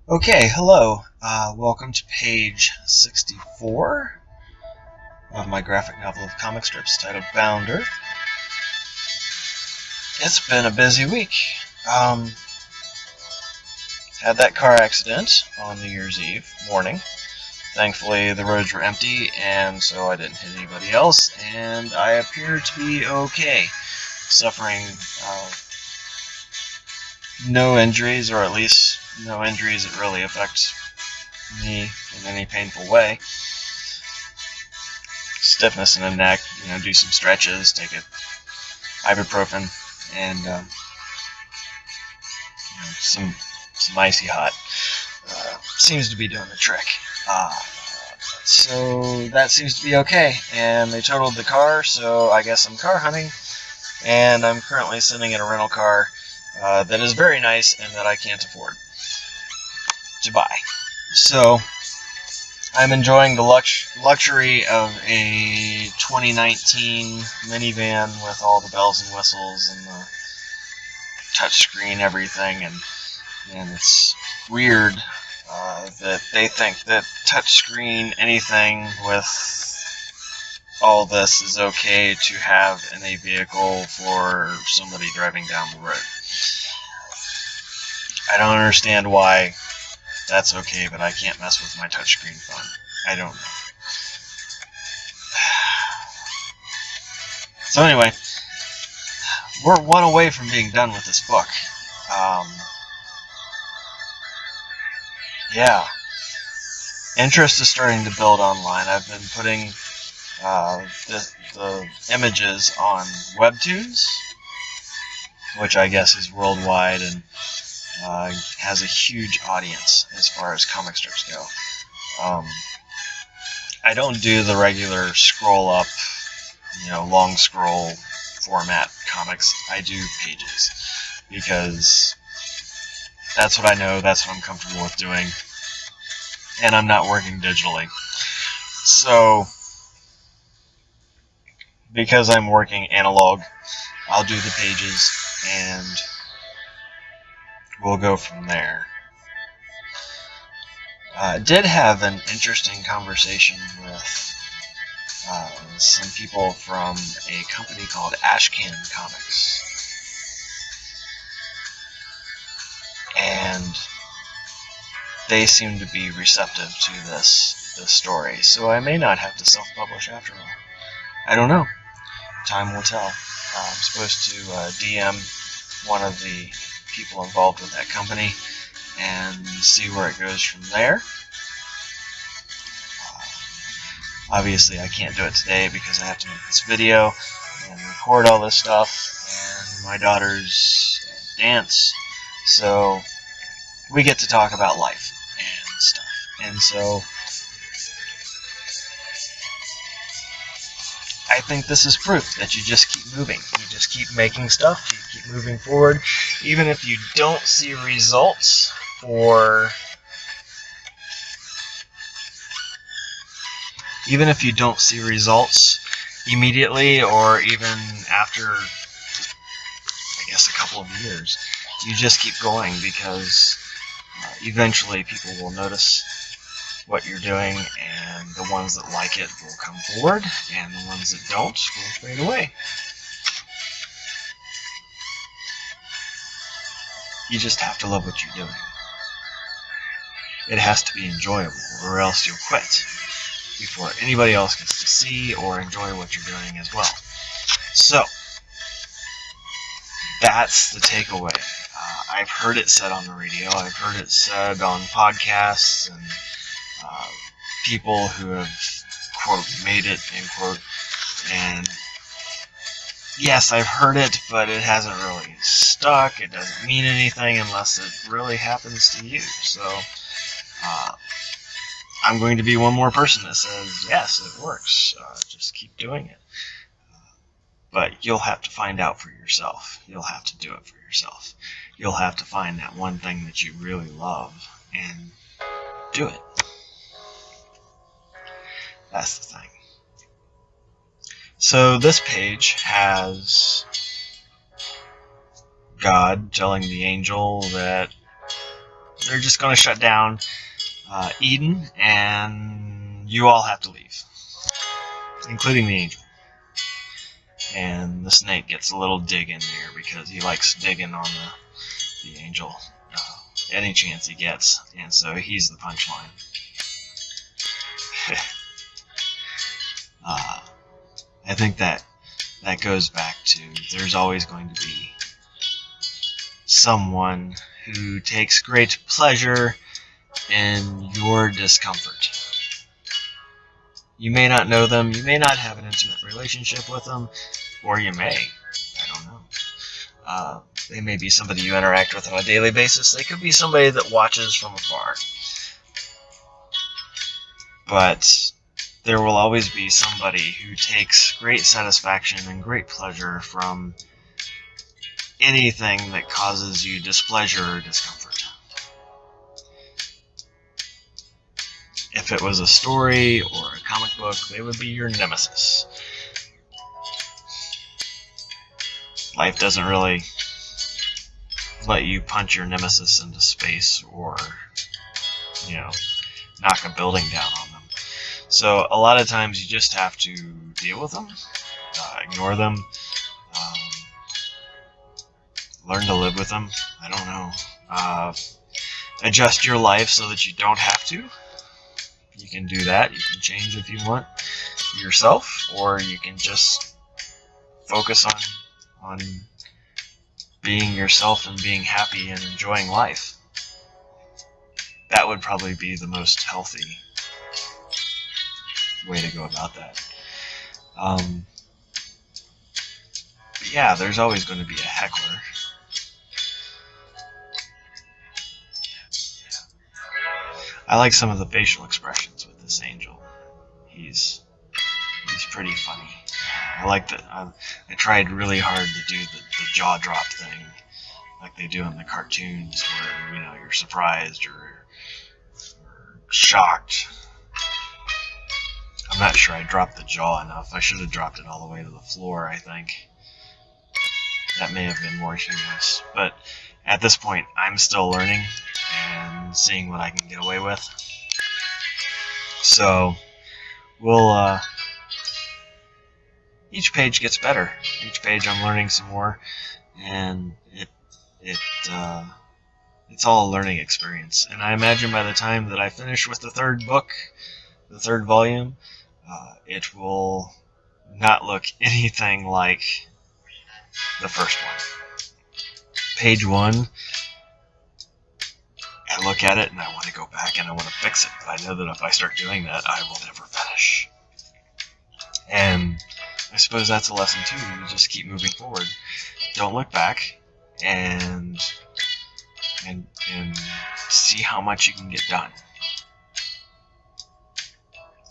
Okay, hello. Welcome to page 64 of my graphic novel of comic strips titled Bound Earth. It's been a busy week. Had that car accident on New Year's Eve morning. Thankfully, the roads were empty, and so I didn't hit anybody else, and I appear to be okay. Suffering no injuries, or at least no injuries that really affect me in any painful way. Stiffness in the neck, do some stretches, take a ibuprofen, and some icy hot seems to be doing the trick. So that seems to be okay, and they totaled the car, so I guess I'm car hunting, and I'm currently sitting in a rental car that is very nice and that I can't afford to buy. So I'm enjoying the luxury of a 2019 minivan with all the bells and whistles and the touchscreen everything, and it's weird that they think that touchscreen anything with all this is okay to have in a vehicle for somebody driving down the road. I don't understand why that's okay, but I can't mess with my touchscreen phone. I don't know. So anyway, we're one away from being done with this book. Yeah. Interest is starting to build online. I've been putting the images on webtoons, which I guess is worldwide and has a huge audience as far as comic strips go. I don't do the regular scroll up, long scroll format comics. I do pages because that's what I know, that's what I'm comfortable with doing, and I'm not working digitally. So, because I'm working analog, I'll do the pages and we'll go from there. Did have an interesting conversation with some people from a company called Ashcan Comics, and they seem to be receptive to this story, so I may not have to self-publish after all. I don't know. Time will tell. I'm supposed to DM one of the people involved with that company and see where it goes from there. Obviously, I can't do it today because I have to make this video and record all this stuff, and my daughter's dance, so we get to talk about life and stuff. And so I think this is proof that you just keep moving. You just keep making stuff, you keep moving forward, even if you don't see results immediately, or even after, I guess, a couple of years, you just keep going, because eventually people will notice what you're doing, and the ones that like it will come forward, and the ones that don't will fade away. You just have to love what you're doing. It has to be enjoyable, or else you'll quit before anybody else gets to see or enjoy what you're doing as well. So, that's the takeaway. I've heard it said on the radio, I've heard it said on podcasts, and people who have, quote, made it, end quote, and yes, I've heard it, but it hasn't really stuck. It doesn't mean anything unless it really happens to you. So, I'm going to be one more person that says, yes, it works. Just keep doing it. But you'll have to find out for yourself. You'll have to do it for yourself. You'll have to find that one thing that you really love and do it. That's the thing. So this page has God telling the angel that they're just going to shut down Eden, and you all have to leave, including the angel. And the snake gets a little dig in there because he likes digging on the angel any chance he gets, and so he's the punchline. I think that goes back to there's always going to be someone who takes great pleasure in your discomfort. You may not know them, you may not have an intimate relationship with them, or you may. I don't know. They may be somebody you interact with on a daily basis. They could be somebody that watches from afar. But there will always be somebody who takes great satisfaction and great pleasure from anything that causes you displeasure or discomfort. If it was a story or a comic book, they would be your nemesis. Life doesn't really let you punch your nemesis into space or, knock a building down on them. So a lot of times you just have to deal with them, ignore them, learn to live with them. I don't know. Adjust your life so that you don't have to. You can do that. You can change if you want yourself, or you can just focus on being yourself and being happy and enjoying life. That would probably be the most healthy way to go about that. But yeah, there's always going to be a heckler. I like some of the facial expressions with this angel. He's pretty funny. I like that. I tried really hard to do the jaw drop thing, like they do in the cartoons, where you're surprised or shocked. I'm not sure I dropped the jaw enough. I should have dropped it all the way to the floor, I think. That may have been more humorous. But at this point, I'm still learning and seeing what I can get away with. So we'll each page gets better. Each page I'm learning some more, and it's all a learning experience. And I imagine by the time that I finish with the third book, the third volume, it will not look anything like the first one. Page 1, I look at it and I want to go back and I want to fix it, but I know that if I start doing that, I will never finish. And I suppose that's a lesson too. You just keep moving forward. Don't look back, and see how much you can get done.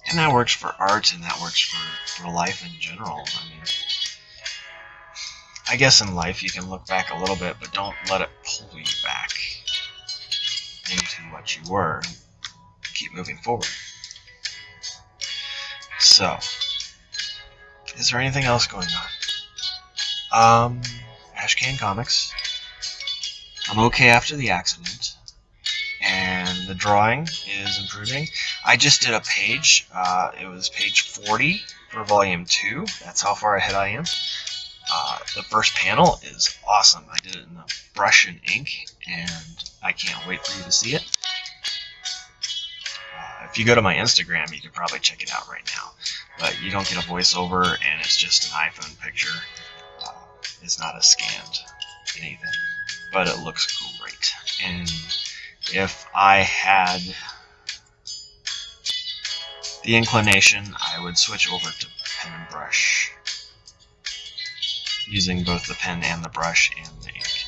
And that works for art, and that works for life in general. I mean, I guess in life you can look back a little bit, but don't let it pull you back into what you were. Keep moving forward. So, is there anything else going on? Ashcan Comics. I'm okay after the accident, and the drawing is improving. I just did a page. It was page 40 for volume 2. That's how far ahead I am. The first panel is awesome. I did it in a brush and ink, and I can't wait for you to see it. If you go to my Instagram, you can probably check it out right now. But you don't get a voiceover, and it's just an iPhone picture. It's not a scanned anything, but it looks great. And if I had the inclination, I would switch over to pen and brush, using both the pen and the brush and the ink,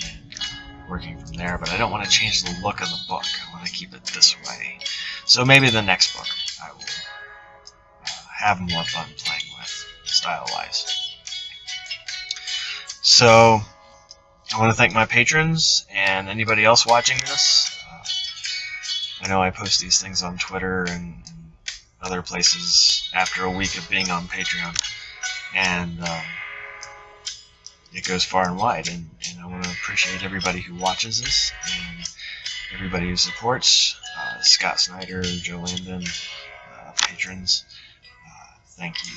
and working from there. But I don't want to change the look of the book. I want to keep it this way. So maybe the next book I will have more fun playing with, style-wise. So I want to thank my patrons and anybody else watching this. I know I post these things on Twitter and other places after a week of being on Patreon, and it goes far and wide, and I want to appreciate everybody who watches this, and everybody who supports, Scott Snyder, Joe Landon, patrons, thank you.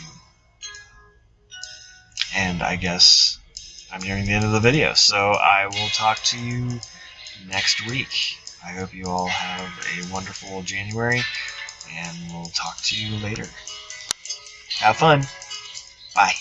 And I guess I'm nearing the end of the video, so I will talk to you next week. I hope you all have a wonderful January, and we'll talk to you later. Have fun. Bye.